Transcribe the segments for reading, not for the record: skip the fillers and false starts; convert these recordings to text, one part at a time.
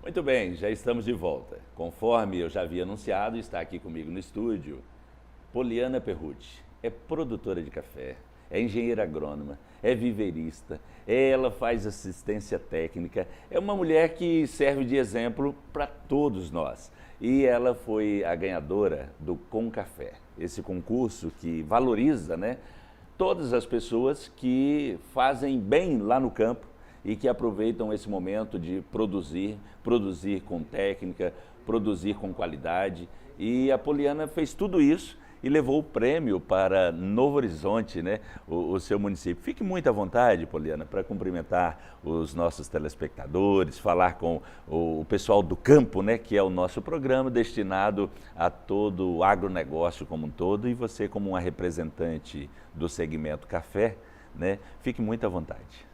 Muito bem, já estamos de volta. Conforme eu já havia anunciado, está aqui comigo no estúdio Poliana Perrucci. É produtora de café, é engenheira agrônoma, é viveirista, ela faz assistência técnica, é uma mulher que serve de exemplo para todos nós. E ela foi a ganhadora do Com Café, esse concurso que valoriza, todas as pessoas que fazem bem lá no campo e que aproveitam esse momento de produzir com técnica, produzir com qualidade. E a Poliana fez tudo isso e levou o prêmio para Novo Horizonte, o seu município. Fique muito à vontade, Poliana, para cumprimentar os nossos telespectadores, falar com o pessoal do campo, que é o nosso programa destinado a todo o agronegócio como um todo, e você como uma representante do segmento café, fique muito à vontade.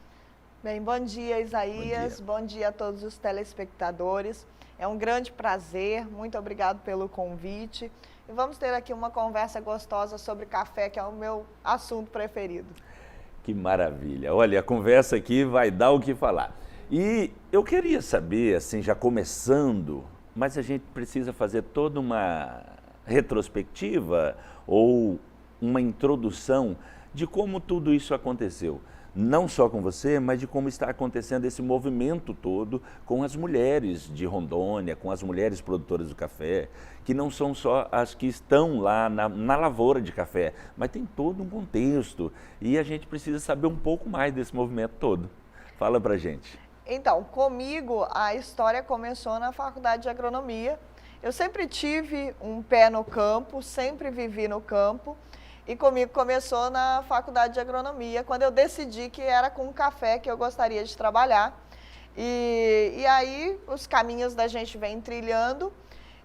Bem, bom dia, Isaías. Bom dia a todos os telespectadores. É um grande prazer, muito obrigado pelo convite. E vamos ter aqui uma conversa gostosa sobre café, que é o meu assunto preferido. Que maravilha! Olha, a conversa aqui vai dar o que falar. E eu queria saber, assim, já começando, mas a gente precisa fazer toda uma retrospectiva ou uma introdução de como tudo isso aconteceu. Não só com você, mas de como está acontecendo esse movimento todo com as mulheres de Rondônia, com as mulheres produtoras do café, que não são só as que estão lá na lavoura de café, mas tem todo um contexto e a gente precisa saber um pouco mais desse movimento todo. Fala pra gente. Então, comigo a história começou na faculdade de agronomia. Eu sempre tive um pé no campo, sempre vivi no campo. E comigo começou na faculdade de agronomia, quando eu decidi que era com café que eu gostaria de trabalhar. E aí os caminhos da gente vem trilhando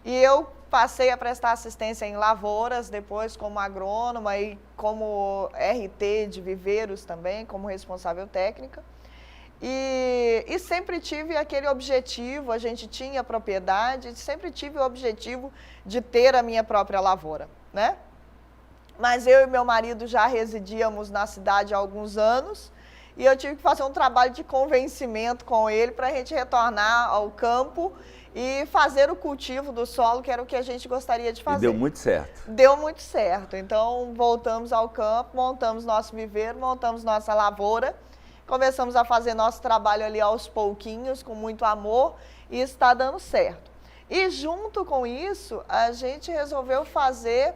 e eu passei a prestar assistência em lavouras, depois como agrônoma e como RT de viveiros também, como responsável técnica. E sempre tive aquele objetivo, a gente tinha propriedade, sempre tive o objetivo de ter a minha própria lavoura, Mas eu e meu marido já residíamos na cidade há alguns anos e eu tive que fazer um trabalho de convencimento com ele para a gente retornar ao campo e fazer o cultivo do solo, que era o que a gente gostaria de fazer. E deu muito certo. Deu muito certo. Então, voltamos ao campo, montamos nosso viveiro, montamos nossa lavoura, começamos a fazer nosso trabalho ali aos pouquinhos, com muito amor, e está dando certo. E junto com isso, a gente resolveu fazer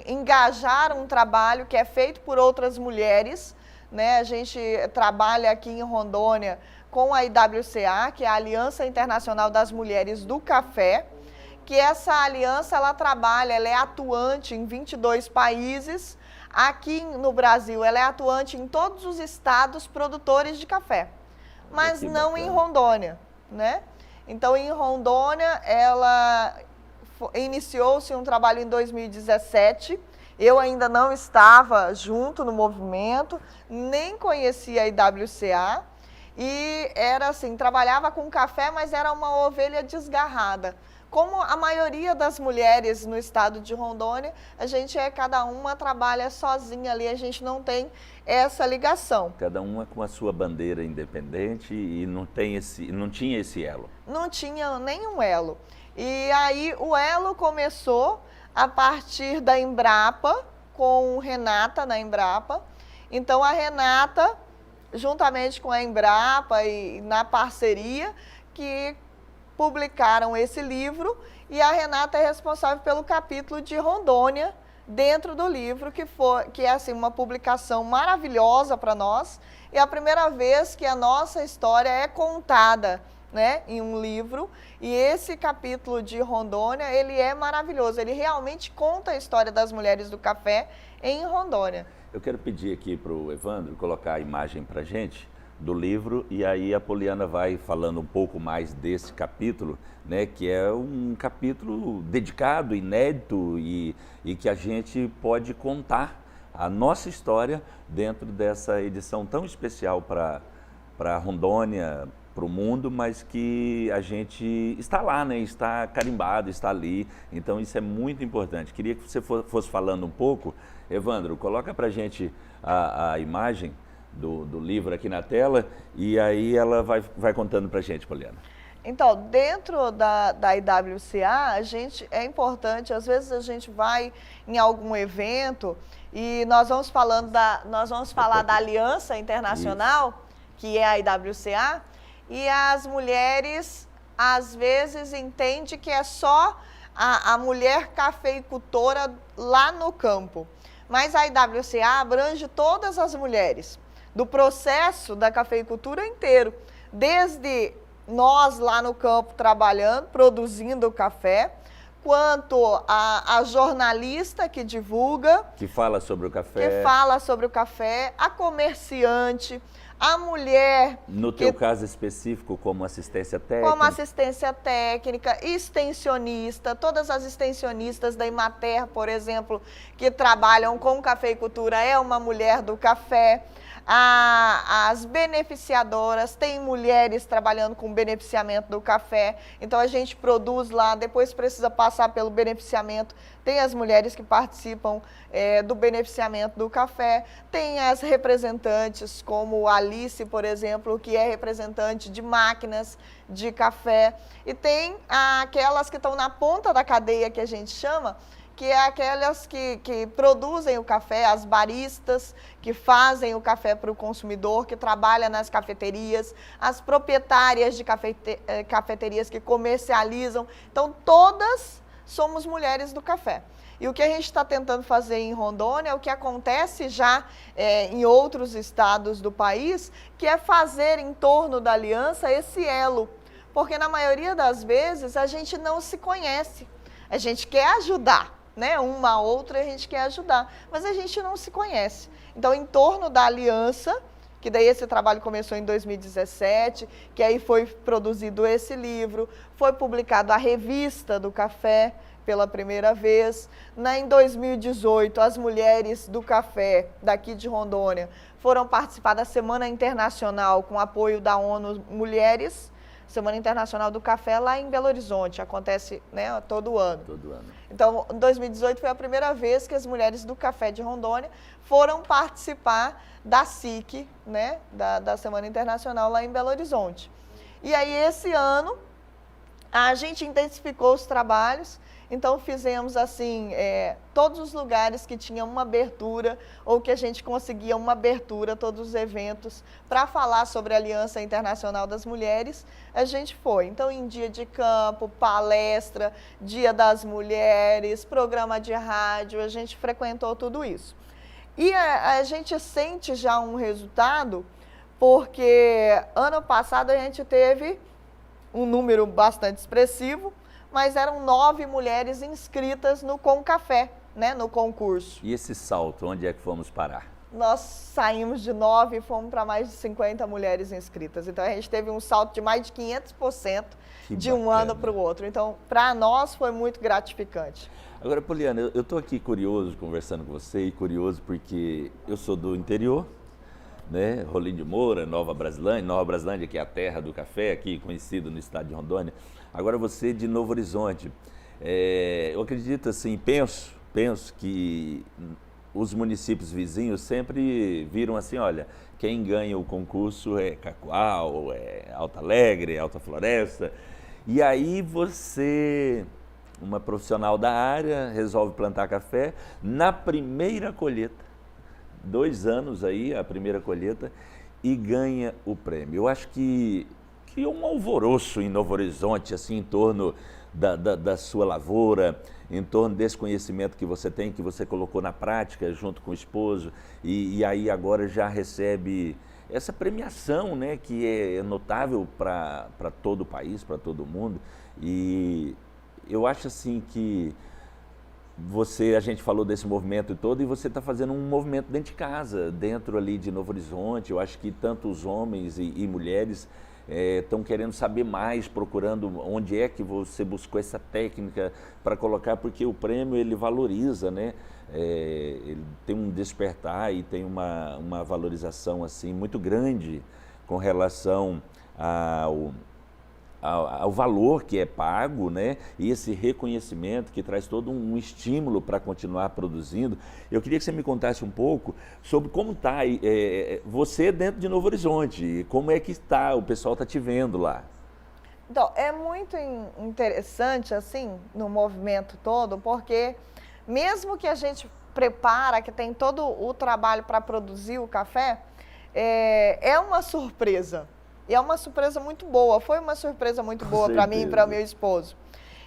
engajar um trabalho que é feito por outras mulheres, A gente trabalha aqui em Rondônia com a IWCA, que é a Aliança Internacional das Mulheres do Café, que essa aliança, ela é atuante em 22 países. Aqui no Brasil, ela é atuante em todos os estados produtores de café, mas não em Rondônia, Então, em Rondônia, ela iniciou-se um trabalho em 2017, eu ainda não estava junto no movimento, nem conhecia a IWCA, e era assim, trabalhava com café, mas era uma ovelha desgarrada. Como a maioria das mulheres no estado de Rondônia, cada uma trabalha sozinha ali, a gente não tem essa ligação. Cada uma com a sua bandeira independente e não tinha esse elo. Não tinha nenhum elo. E aí o elo começou a partir da Embrapa, com Renata na Embrapa. Então a Renata, juntamente com a Embrapa e na parceria, que publicaram esse livro, e a Renata é responsável pelo capítulo de Rondônia dentro do livro, que é assim, uma publicação maravilhosa para nós, e é a primeira vez que a nossa história é contada em um livro, e esse capítulo de Rondônia, ele é maravilhoso, ele realmente conta a história das mulheres do café em Rondônia. Eu quero pedir aqui para o Evandro colocar a imagem para a gente do livro, e aí a Poliana vai falando um pouco mais desse capítulo, que é um capítulo dedicado, inédito, e que a gente pode contar a nossa história dentro dessa edição tão especial para Rondônia, para o mundo, mas que a gente está lá, está carimbado, está ali, então isso é muito importante. Queria que você fosse falando um pouco. Evandro, coloca para a gente a imagem do livro aqui na tela, e aí ela vai contando para a gente, Poliana. Então, dentro da IWCA, é importante, às vezes a gente vai em algum evento e nós vamos falar da Aliança Internacional, isso, que é a IWCA, e as mulheres às vezes entendem que é só a mulher cafeicultora lá no campo. Mas a IWCA abrange todas as mulheres, do processo da cafeicultura inteiro, desde nós lá no campo trabalhando, produzindo o café, quanto a jornalista que divulga, que fala sobre o café, a comerciante, a mulher... No teu caso específico, como assistência técnica? Como assistência técnica, extensionista, todas as extensionistas da Emater, por exemplo, que trabalham com cafeicultura, é uma mulher do café. As beneficiadoras, tem mulheres trabalhando com beneficiamento do café, então a gente produz lá, depois precisa passar pelo beneficiamento, tem as mulheres que participam do beneficiamento do café, tem as representantes como a Alice, por exemplo, que é representante de máquinas de café, e tem aquelas que estão na ponta da cadeia, que a gente chama, que é aquelas que produzem o café, as baristas, que fazem o café para o consumidor, que trabalham nas cafeterias, as proprietárias de cafeterias que comercializam. Então, todas somos mulheres do café. E o que a gente está tentando fazer em Rondônia é o que acontece já em outros estados do país, que é fazer em torno da aliança esse elo. Porque na maioria das vezes a gente não se conhece, a gente quer ajudar. Né? Uma a outra a gente quer ajudar, mas a gente não se conhece. Então, em torno da aliança, que daí esse trabalho começou em 2017, que aí foi produzido esse livro, foi publicado a revista do café pela primeira vez. Em 2018, as mulheres do café daqui de Rondônia foram participar da Semana Internacional com apoio da ONU Mulheres, Semana Internacional do Café lá em Belo Horizonte, acontece, né, todo ano. Todo ano. Então, em 2018 foi a primeira vez que as mulheres do café de Rondônia foram participar da SIC, né, da Semana Internacional lá em Belo Horizonte. E aí, esse ano, a gente intensificou os trabalhos. Então, fizemos assim, todos os lugares que tinham uma abertura ou que a gente conseguia uma abertura, todos os eventos, para falar sobre a Aliança Internacional das Mulheres, a gente foi. Então, em dia de campo, palestra, Dia das Mulheres, programa de rádio, a gente frequentou tudo isso. E a gente sente já um resultado, porque ano passado a gente teve um número bastante expressivo, mas eram 9 mulheres inscritas no Com Café, né, no concurso. E esse salto, onde é que fomos parar? Nós saímos de 9 e fomos para mais de 50 mulheres inscritas. Então, a gente teve um salto de mais de 500% de um ano para o outro. Então, para nós foi muito gratificante. Agora, Poliana, eu estou aqui curioso, conversando com você, e curioso porque eu sou do interior, né? Rolim de Moura, Nova Brasilândia, que é a terra do café, aqui conhecido no estado de Rondônia. Agora você de Novo Horizonte. Eu acredito assim, penso que os municípios vizinhos sempre viram assim, olha, quem ganha o concurso é Cacoal, é Alta Alegre, Alta Floresta. E aí você, uma profissional da área, resolve plantar café na primeira colheita. 2 anos aí, a primeira colheita, e ganha o prêmio. Eu acho que criou um alvoroço em Novo Horizonte, assim, em torno da sua lavoura, em torno desse conhecimento que você tem, que você colocou na prática junto com o esposo, e aí agora já recebe essa premiação, né, que é notável para todo o país, para todo mundo. E eu acho assim que a gente falou desse movimento todo, e você está fazendo um movimento dentro de casa, dentro ali de Novo Horizonte. Eu acho que tanto os homens e mulheres estão querendo saber mais, procurando onde é que você buscou essa técnica para colocar, porque o prêmio ele valoriza, né? Ele tem um despertar e tem uma valorização assim muito grande com relação ao valor que é pago, né? E esse reconhecimento que traz todo um estímulo para continuar produzindo. Eu queria que você me contasse um pouco sobre como está você dentro de Novo Horizonte, como é que está, o pessoal está te vendo lá. Então, é muito interessante, assim, no movimento todo, porque mesmo que a gente prepara, que tem todo o trabalho para produzir o café, é uma surpresa. E é uma surpresa muito boa. Foi uma surpresa muito boa para mim e para o meu esposo.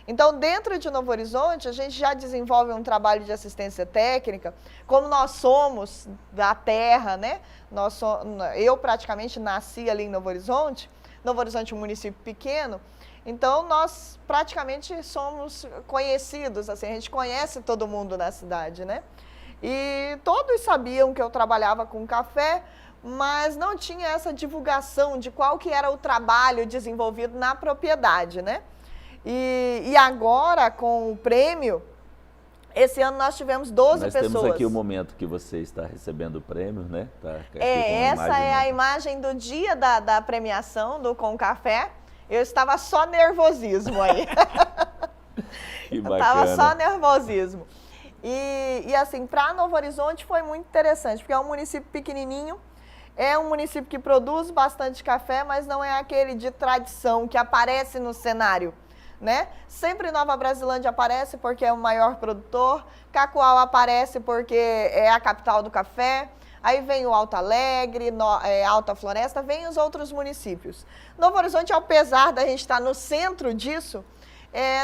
Então, dentro de Novo Horizonte, a gente já desenvolve um trabalho de assistência técnica, como nós somos da terra, né? Eu praticamente nasci ali em Novo Horizonte é um município pequeno, então nós praticamente somos conhecidos, assim, a gente conhece todo mundo na cidade, né? E todos sabiam que eu trabalhava com café, mas não tinha essa divulgação de qual que era o trabalho desenvolvido na propriedade, né? E agora, com o prêmio, esse ano nós tivemos 12 pessoas. Nós temos aqui o momento que você está recebendo o prêmio, né? Tá aqui essa é a imagem do dia da premiação do Com Café. Eu estava só nervosismo aí. Que bacana. Eu estava só nervosismo. E assim, para Novo Horizonte foi muito interessante, porque é um município pequenininho, é um município que produz bastante café, mas não é aquele de tradição que aparece no cenário, né? Sempre Nova Brasilândia aparece porque é o maior produtor, Cacoal aparece porque é a capital do café, aí vem o Alto Alegre, Alta Floresta, vem os outros municípios. Novo Horizonte, apesar da gente estar no centro disso,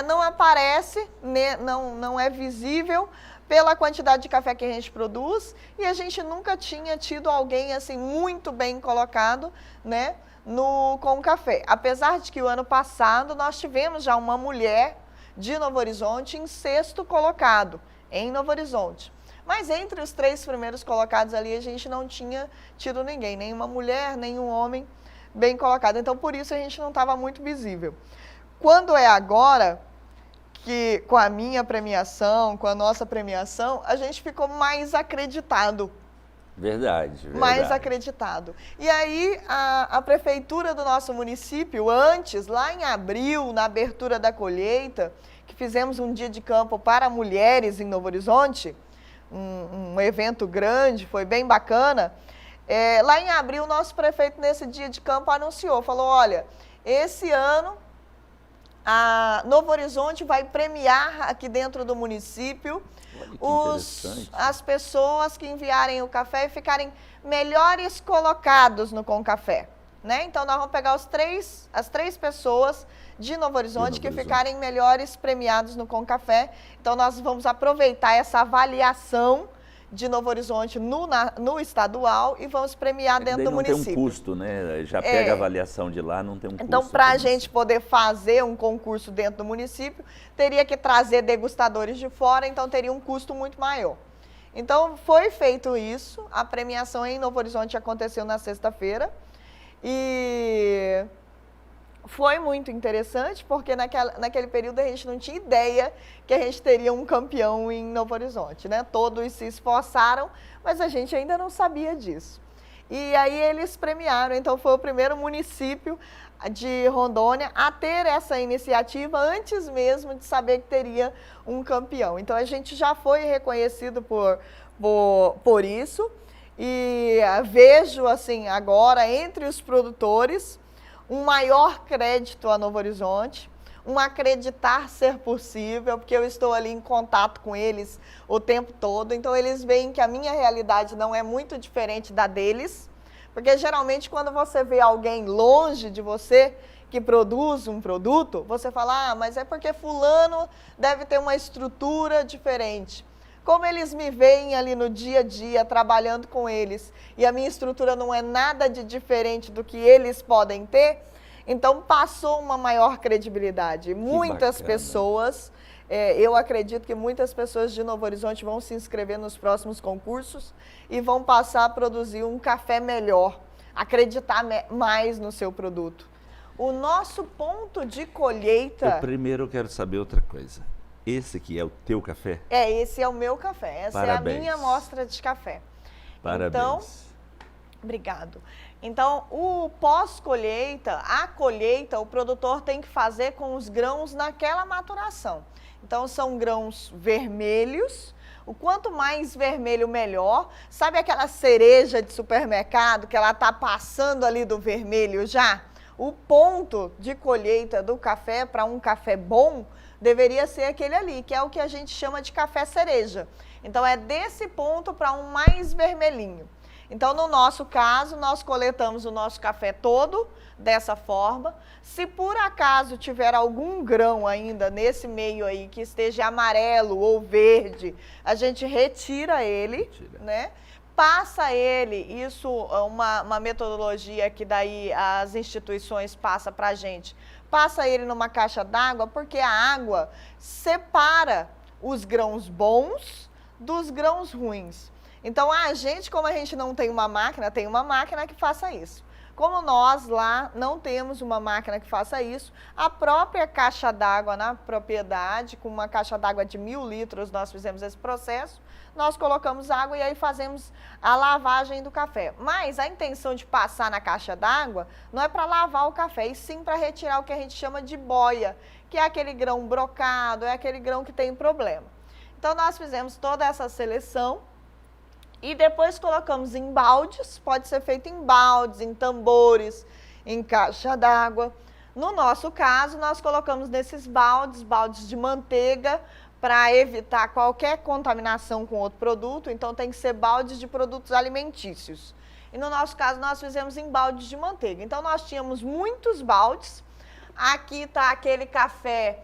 não aparece, né, não é visível pela quantidade de café que a gente produz, e a gente nunca tinha tido alguém assim muito bem colocado, né, com café. Apesar de que o ano passado nós tivemos já uma mulher de Novo Horizonte em 6º colocado, em Novo Horizonte. Mas entre os 3 primeiros colocados ali a gente não tinha tido ninguém, nenhuma mulher, nenhum homem bem colocado. Então por isso a gente não estava muito visível. Quando é agora, que com a minha premiação, com a nossa premiação, a gente ficou mais acreditado. Verdade. Mais acreditado. E aí, a prefeitura do nosso município, antes, lá em abril, na abertura da colheita, que fizemos um dia de campo para mulheres em Novo Horizonte, um evento grande, foi bem bacana. Lá em abril, o nosso prefeito, nesse dia de campo, anunciou, falou, olha, esse ano, a Novo Horizonte vai premiar aqui dentro do município as pessoas que enviarem o café e ficarem melhores colocados no Com Café, né? Então, nós vamos pegar as 3 pessoas de Novo Horizonte que ficarem melhores premiados no Com Café. Então, nós vamos aproveitar essa avaliação de Novo Horizonte no estadual e vamos premiar dentro do município. Não tem um custo, né? Já pega a avaliação de lá, não tem um custo. Então, para a gente poder fazer um concurso dentro do município, teria que trazer degustadores de fora, então teria um custo muito maior. Então, foi feito isso, a premiação em Novo Horizonte aconteceu na sexta-feira e foi muito interessante, porque naquele período a gente não tinha ideia que a gente teria um campeão em Novo Horizonte, né? Todos se esforçaram, mas a gente ainda não sabia disso. E aí eles premiaram, então foi o primeiro município de Rondônia a ter essa iniciativa antes mesmo de saber que teria um campeão. Então a gente já foi reconhecido por isso e vejo assim agora entre os produtores um maior crédito a Novo Horizonte, um acreditar ser possível, porque eu estou ali em contato com eles o tempo todo, então eles veem que a minha realidade não é muito diferente da deles, porque geralmente quando você vê alguém longe de você que produz um produto, você fala, mas é porque fulano deve ter uma estrutura diferente. Como eles me veem ali no dia a dia, trabalhando com eles, e a minha estrutura não é nada de diferente do que eles podem ter, então passou uma maior credibilidade. Muitas pessoas, eu acredito que muitas pessoas de Novo Horizonte vão se inscrever nos próximos concursos e vão passar a produzir um café melhor, acreditar mais no seu produto. O nosso ponto de colheita... Eu primeiro quero saber outra coisa. Esse aqui é o teu café? Esse é o meu café. Essa Parabéns. É a minha amostra de café. Parabéns. Então, obrigado. Então, o pós-colheita, a colheita, o produtor tem que fazer com os grãos naquela maturação. Então, são grãos vermelhos. O quanto mais vermelho, melhor. Sabe aquela cereja de supermercado que ela está passando ali do vermelho já? o ponto de colheita do café para um café bom deveria ser aquele ali, que é o que a gente chama de café cereja. Então, é desse ponto para um mais vermelhinho. Então, no nosso caso, nós coletamos o nosso café todo dessa forma. Se por acaso tiver algum grão ainda nesse meio aí que esteja amarelo ou verde, a gente retira ele, né? Passa ele, isso é uma metodologia que daí as instituições passam para a gente. Passa ele numa caixa d'água, porque a água separa os grãos bons dos grãos ruins. Então, a gente, como a gente não tem uma máquina, tem uma máquina que faça isso. Como nós lá não temos uma máquina que faça isso, a própria caixa d'água na propriedade, com uma caixa d'água de 1.000 litros, nós fizemos esse processo, nós colocamos água e aí fazemos a lavagem do café. Mas a intenção de passar na caixa d'água não é para lavar o café, e sim para retirar o que a gente chama de boia, que é aquele grão brocado, é aquele grão que tem problema. Então, nós fizemos toda essa seleção e depois colocamos em baldes, pode ser feito em baldes, em tambores, em caixa d'água. No nosso caso, nós colocamos nesses baldes de manteiga, para evitar qualquer contaminação com outro produto, então tem que ser baldes de produtos alimentícios. E no nosso caso, nós fizemos em baldes de manteiga. Então, nós tínhamos muitos baldes. Aqui está aquele café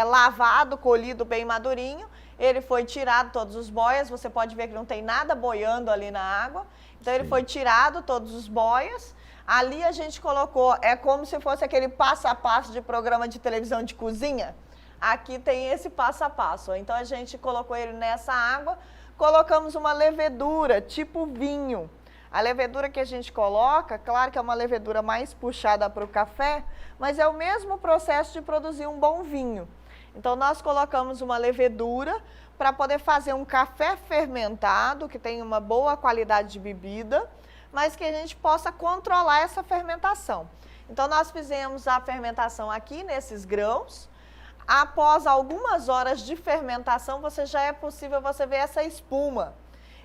lavado, colhido bem madurinho. Ele foi tirado todos os boias, você pode ver que não tem nada boiando ali na água. Então, ele foi tirado todos os boias. Ali a gente colocou, é como se fosse aquele passo a passo de programa de televisão de cozinha. Aqui tem esse passo a passo. Então, a gente colocou ele nessa água, colocamos uma levedura, tipo vinho. A levedura que a gente coloca, claro que é uma levedura mais puxada para o café, mas é o mesmo processo de produzir um bom vinho. Então, nós colocamos uma levedura para poder fazer um café fermentado, que tem uma boa qualidade de bebida, mas que a gente possa controlar essa fermentação. Então, nós fizemos a fermentação aqui nesses grãos. Após algumas horas de fermentação, já é possível você ver essa espuma.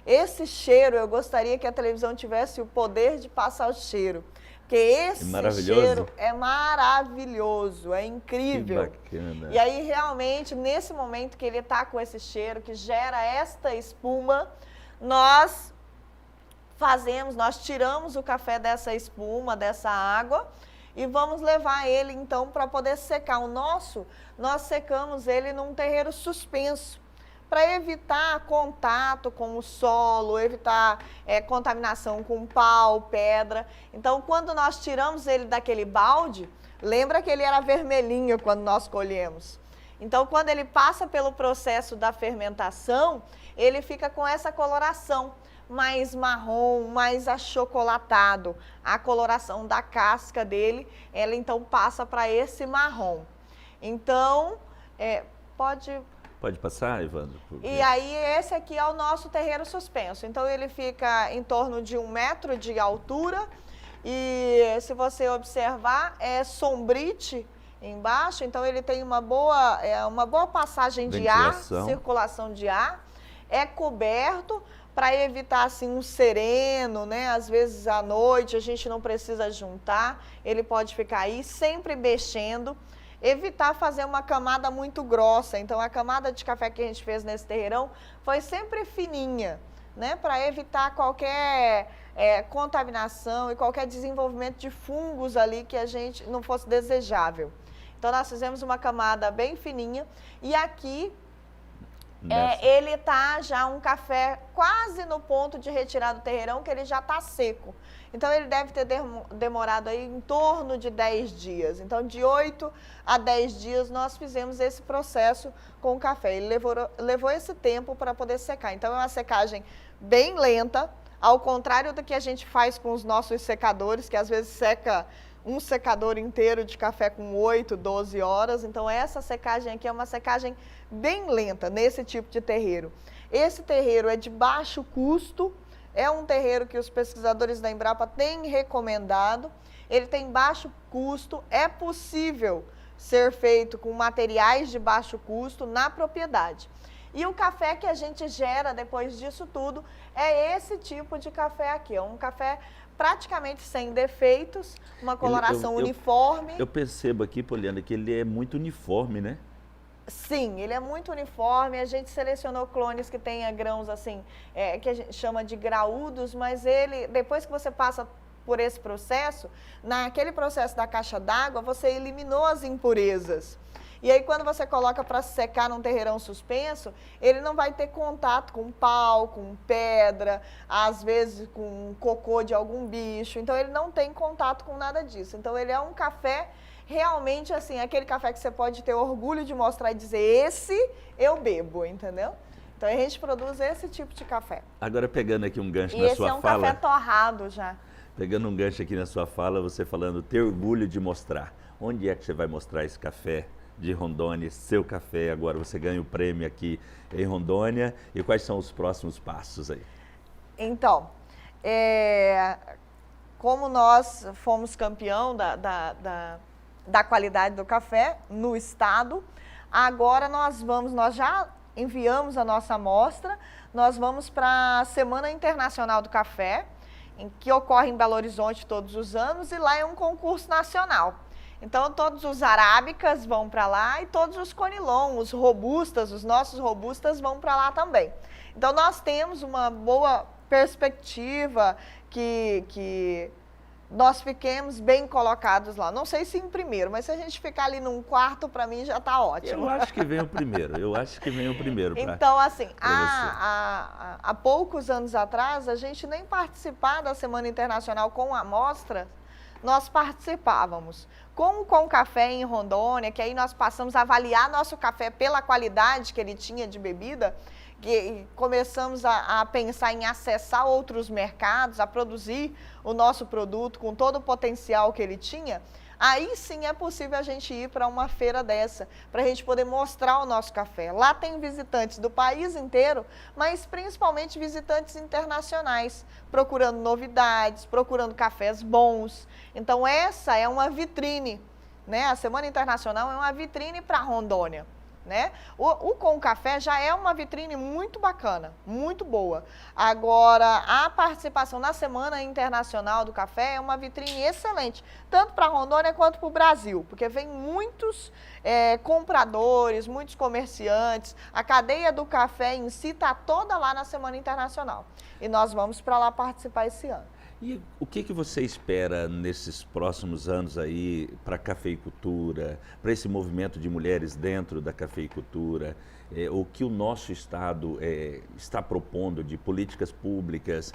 Esse cheiro, eu gostaria que a televisão tivesse o poder de passar o cheiro. Porque esse cheiro é maravilhoso, é incrível. Que bacana. E aí, realmente, nesse momento que ele está com esse cheiro, que gera esta espuma, nós tiramos o café dessa espuma, dessa água, e vamos levar ele, então, para poder secar. Nós secamos ele num terreiro suspenso, para evitar contato com o solo, evitar contaminação com pau, pedra. Então, quando nós tiramos ele daquele balde, lembra que ele era vermelhinho quando nós colhemos. Então, quando ele passa pelo processo da fermentação, ele fica com essa coloração mais marrom, mais achocolatado. A coloração da casca dele, ela então passa para esse marrom. Então, Pode passar, Evandro? E aí, esse aqui é o nosso terreiro suspenso. Então, ele fica em torno de 1 metro de altura. E se você observar, é sombrite embaixo. Então, ele tem uma boa passagem de ar, circulação de ar. É coberto para evitar assim um sereno, né? Às vezes à noite a gente não precisa juntar. Ele pode ficar aí sempre mexendo. Evitar fazer uma camada muito grossa. Então, a camada de café que a gente fez nesse terreirão foi sempre fininha, né? Para evitar qualquer contaminação e qualquer desenvolvimento de fungos ali que a gente não fosse desejável. Então, nós fizemos uma camada bem fininha. E aqui, ele está já um café quase no ponto de retirar do terreirão, que ele já está seco. Então, ele deve ter demorado aí em torno de 10 dias. Então, de 8 a 10 dias, nós fizemos esse processo com o café. Ele levou esse tempo para poder secar. Então, é uma secagem bem lenta, ao contrário do que a gente faz com os nossos secadores, que às vezes seca um secador inteiro de café com 8, 12 horas. Então, essa secagem aqui é uma secagem bem lenta nesse tipo de terreiro. Esse terreiro é de baixo custo. É um terreiro que os pesquisadores da Embrapa têm recomendado. Ele tem baixo custo, é possível ser feito com materiais de baixo custo na propriedade. E o café que a gente gera depois disso tudo é esse tipo de café aqui. É um café praticamente sem defeitos, uma coloração uniforme. Eu percebo aqui, Poliana, que ele é muito uniforme, né? Sim, ele é muito uniforme. A gente selecionou clones que tenha grãos assim, que a gente chama de graúdos, mas ele, depois que você passa por esse processo, naquele processo da caixa d'água, você eliminou as impurezas. E aí, quando você coloca para secar num terreirão suspenso, ele não vai ter contato com pau, com pedra, às vezes com cocô de algum bicho. Então, ele não tem contato com nada disso. Então, ele é um café realmente assim, aquele café que você pode ter orgulho de mostrar e dizer, esse eu bebo, entendeu? Então, a gente produz esse tipo de café. Agora, pegando aqui um gancho e na sua esse é um fala... café torrado já. Pegando um gancho aqui na sua fala, você falando ter orgulho de mostrar. Onde é que você vai mostrar esse café de Rondônia, seu café? Agora você ganha o prêmio aqui em Rondônia. E quais são os próximos passos aí? Então, como nós fomos campeão da qualidade do café no estado, agora nós já enviamos a nossa amostra, nós vamos para a Semana Internacional do Café, que ocorre em Belo Horizonte todos os anos, e lá é um concurso nacional. Então, todos os arábicas vão para lá e todos os conilon, os robustas, os nossos robustas vão para lá também. Então, nós temos uma boa perspectiva que nós fiquemos bem colocados lá. Não sei se em primeiro, mas se a gente ficar ali num quarto, para mim já está ótimo. Eu acho que vem o primeiro, Então, assim, há poucos anos atrás, a gente nem participar da Semana Internacional com amostra, nós participávamos. Com o Com Café em Rondônia, que aí nós passamos a avaliar nosso café pela qualidade que ele tinha de bebida, que começamos a pensar em acessar outros mercados, a produzir o nosso produto com todo o potencial que ele tinha, aí sim é possível a gente ir para uma feira dessa, para a gente poder mostrar o nosso café. Lá tem visitantes do país inteiro, mas principalmente visitantes internacionais, procurando novidades, procurando cafés bons. Então essa é uma vitrine, né? A Semana Internacional é uma vitrine para Rondônia. Né? O Com Café já é uma vitrine muito bacana, muito boa. Agora, a participação na Semana Internacional do Café é uma vitrine excelente, tanto para Rondônia quanto para o Brasil, porque vem muitos compradores, muitos comerciantes, a cadeia do café em si está toda lá na Semana Internacional. E nós vamos para lá participar esse ano. E o que você espera nesses próximos anos aí para a cafeicultura, para esse movimento de mulheres dentro da cafeicultura? O que o nosso Estado está propondo de políticas públicas,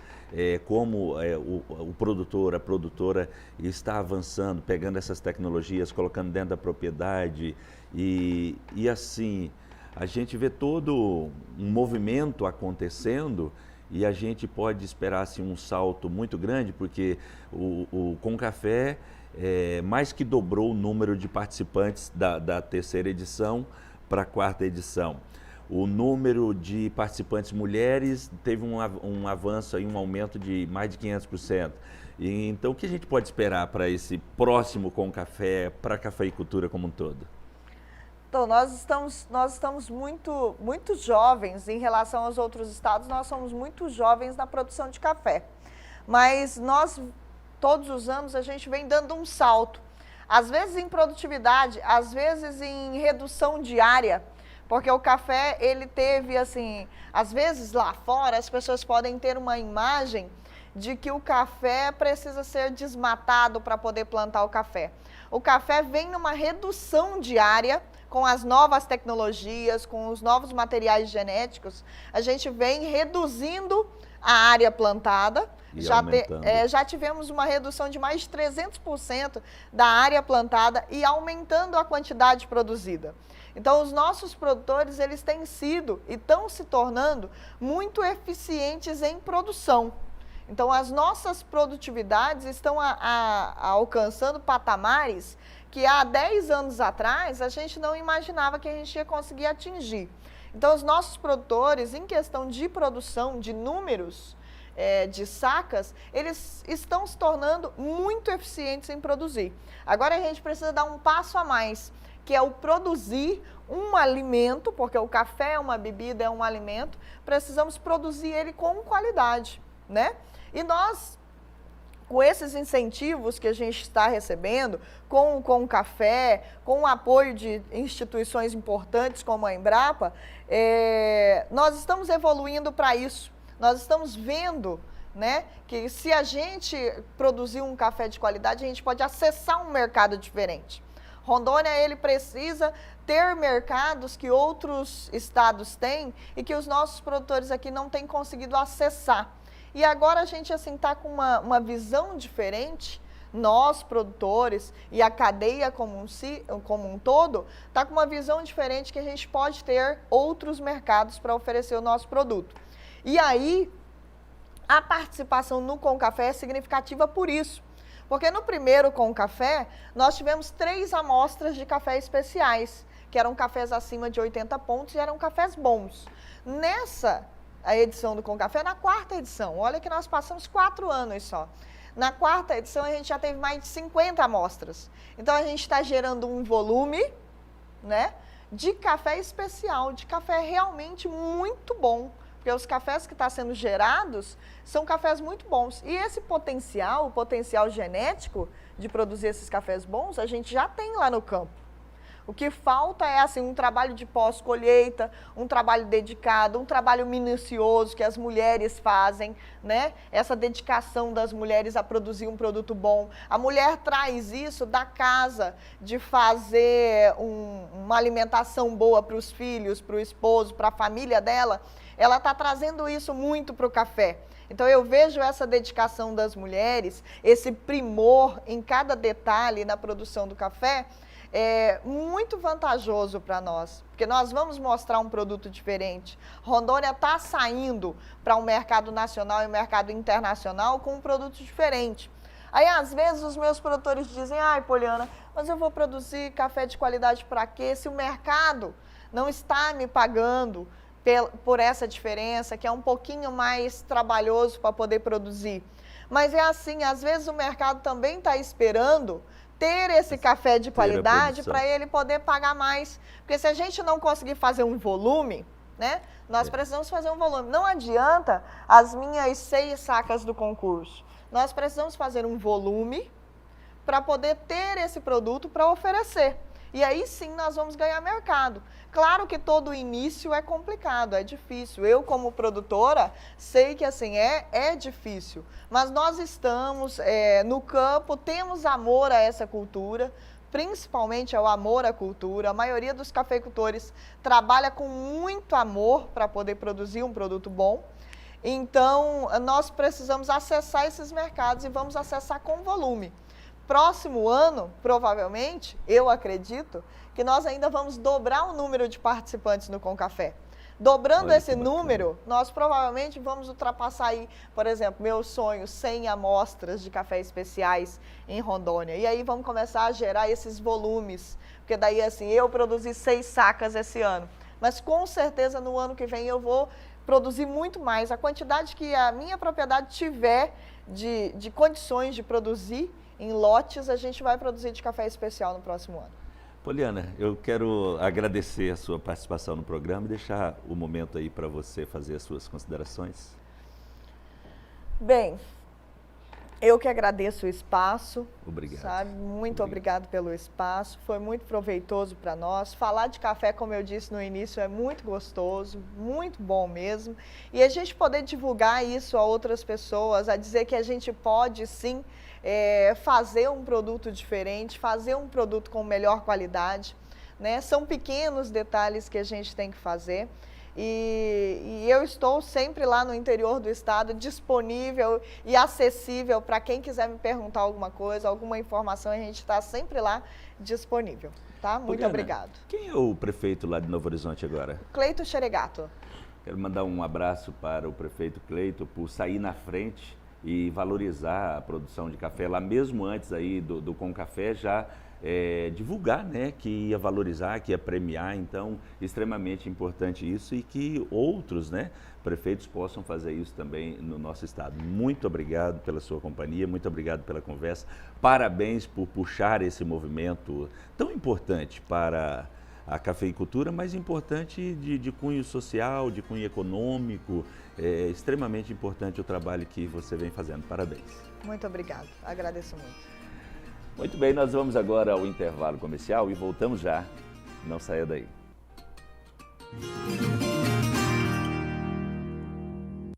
como o produtor, a produtora está avançando, pegando essas tecnologias, colocando dentro da propriedade e assim, a gente vê todo um movimento acontecendo. E a gente pode esperar assim, um salto muito grande, porque o Com Café mais que dobrou o número de participantes da terceira edição para a quarta edição. O número de participantes mulheres teve um avanço, aí, um aumento de mais de 500%. E, então, o que a gente pode esperar para esse próximo Com Café, para a cafeicultura como um todo? Então, nós estamos muito jovens em relação aos outros estados, nós somos muito jovens na produção de café. Mas nós, todos os anos, a gente vem dando um salto. Às vezes em produtividade, às vezes em redução diária, porque o café, ele teve assim, às vezes lá fora as pessoas podem ter uma imagem de que o café precisa ser desmatado para poder plantar o café. O café vem numa redução diária, com as novas tecnologias, com os novos materiais genéticos, a gente vem reduzindo a área plantada. Já tivemos uma redução de mais de 300% da área plantada e aumentando a quantidade produzida. Então, os nossos produtores, eles têm sido e estão se tornando muito eficientes em produção. Então, as nossas produtividades estão alcançando patamares que há 10 anos atrás a gente não imaginava que a gente ia conseguir atingir. Então, os nossos produtores, em questão de produção, de números, de sacas, eles estão se tornando muito eficientes em produzir. Agora, a gente precisa dar um passo a mais, que é o produzir um alimento, porque o café é uma bebida, é um alimento, precisamos produzir ele com qualidade, né? E nós, com esses incentivos que a gente está recebendo, com o café, com o apoio de instituições importantes como a Embrapa, nós estamos evoluindo para isso. Nós estamos vendo, né, que se a gente produzir um café de qualidade, a gente pode acessar um mercado diferente. Rondônia, ele precisa ter mercados que outros estados têm e que os nossos produtores aqui não têm conseguido acessar. E agora a gente assim está com uma visão diferente, nós produtores e a cadeia como um todo, está com uma visão diferente que a gente pode ter outros mercados para oferecer o nosso produto. E aí, a participação no Com Café é significativa por isso. Porque no primeiro Com Café, nós tivemos 3 amostras de café especiais, que eram cafés acima de 80 pontos e eram cafés bons. Nessa a edição do Com Café, na 4ª edição, olha que nós passamos 4 anos só. Na 4ª edição, a gente já teve mais de 50 amostras. Então, a gente está gerando um volume, né, de café especial, de café realmente muito bom. Porque os cafés que estão sendo gerados são cafés muito bons. E esse potencial, o potencial genético de produzir esses cafés bons, a gente já tem lá no campo. O que falta é assim, um trabalho de pós-colheita, um trabalho dedicado, um trabalho minucioso que as mulheres fazem, né? Essa dedicação das mulheres a produzir um produto bom. A mulher traz isso da casa, de fazer uma alimentação boa para os filhos, para o esposo, para a família dela. Ela está trazendo isso muito para o café. Então, eu vejo essa dedicação das mulheres, esse primor em cada detalhe na produção do café, muito vantajoso para nós, porque nós vamos mostrar um produto diferente. Rondônia está saindo para um mercado nacional e um mercado internacional com um produto diferente. Aí, às vezes, os meus produtores dizem, ai, Poliana, mas eu vou produzir café de qualidade para quê? Se o mercado não está me pagando por essa diferença, que é um pouquinho mais trabalhoso para poder produzir. Mas é assim, às vezes o mercado também está esperando ter esse café de qualidade para ele poder pagar mais. Porque se a gente não conseguir fazer um volume, né, nós precisamos fazer um volume. Não adianta as minhas 6 sacas do concurso. Nós precisamos fazer um volume para poder ter esse produto para oferecer. E aí sim nós vamos ganhar mercado. Claro que todo início é complicado, é difícil. Eu, como produtora, sei que assim é difícil. Mas nós estamos no campo, temos amor a essa cultura, principalmente ao amor à cultura. A maioria dos cafeicultores trabalha com muito amor para poder produzir um produto bom. Então, nós precisamos acessar esses mercados e vamos acessar com volume. Próximo ano, provavelmente, eu acredito, que nós ainda vamos dobrar o número de participantes no Com Café. Dobrando esse número, nós provavelmente vamos ultrapassar aí, por exemplo, meu sonho, 100 amostras de café especiais em Rondônia. E aí vamos começar a gerar esses volumes, porque daí assim, eu produzi 6 sacas esse ano, mas com certeza no ano que vem eu vou produzir muito mais. A quantidade que a minha propriedade tiver de condições de produzir em lotes, a gente vai produzir de café especial no próximo ano. Poliana, eu quero agradecer a sua participação no programa e deixar o momento aí para você fazer as suas considerações. Bem, eu que agradeço o espaço. Obrigado. Sabe? Muito obrigado pelo espaço, foi muito proveitoso para nós. Falar de café, como eu disse no início, é muito gostoso, muito bom mesmo. E a gente poder divulgar isso a outras pessoas, a dizer que a gente pode sim fazer um produto diferente, fazer um produto com melhor qualidade, né? São pequenos detalhes que a gente tem que fazer. E eu estou sempre lá no interior do estado, disponível e acessível para quem quiser me perguntar alguma coisa, alguma informação, a gente está sempre lá disponível, tá? Muito Poliana, obrigado. Quem é o prefeito lá de Novo Horizonte agora? Cleito Xeregato. Quero mandar um abraço para o prefeito Cleito por sair na frente e valorizar a produção de café lá, mesmo antes aí do Com Café, já divulgar, né, que ia valorizar, que ia premiar. Então, extremamente importante isso e que outros, né, prefeitos possam fazer isso também no nosso estado. Muito obrigado pela sua companhia, muito obrigado pela conversa, parabéns por puxar esse movimento tão importante para a cafeicultura, mas importante de cunho social, de cunho econômico. É extremamente importante o trabalho que você vem fazendo. Parabéns. Muito obrigado, agradeço muito. Muito bem, nós vamos agora ao intervalo comercial e voltamos já. Não saia daí.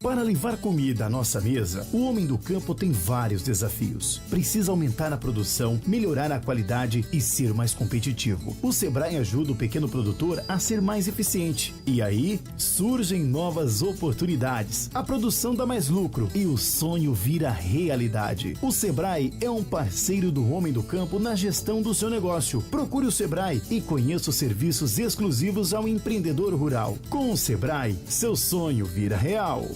Para levar comida à nossa mesa, o homem do campo tem vários desafios. Precisa aumentar a produção, melhorar a qualidade e ser mais competitivo. O Sebrae ajuda o pequeno produtor a ser mais eficiente. E aí, surgem novas oportunidades. A produção dá mais lucro e o sonho vira realidade. O Sebrae é um parceiro do homem do campo na gestão do seu negócio. Procure o Sebrae e conheça os serviços exclusivos ao empreendedor rural. Com o Sebrae, seu sonho vira real.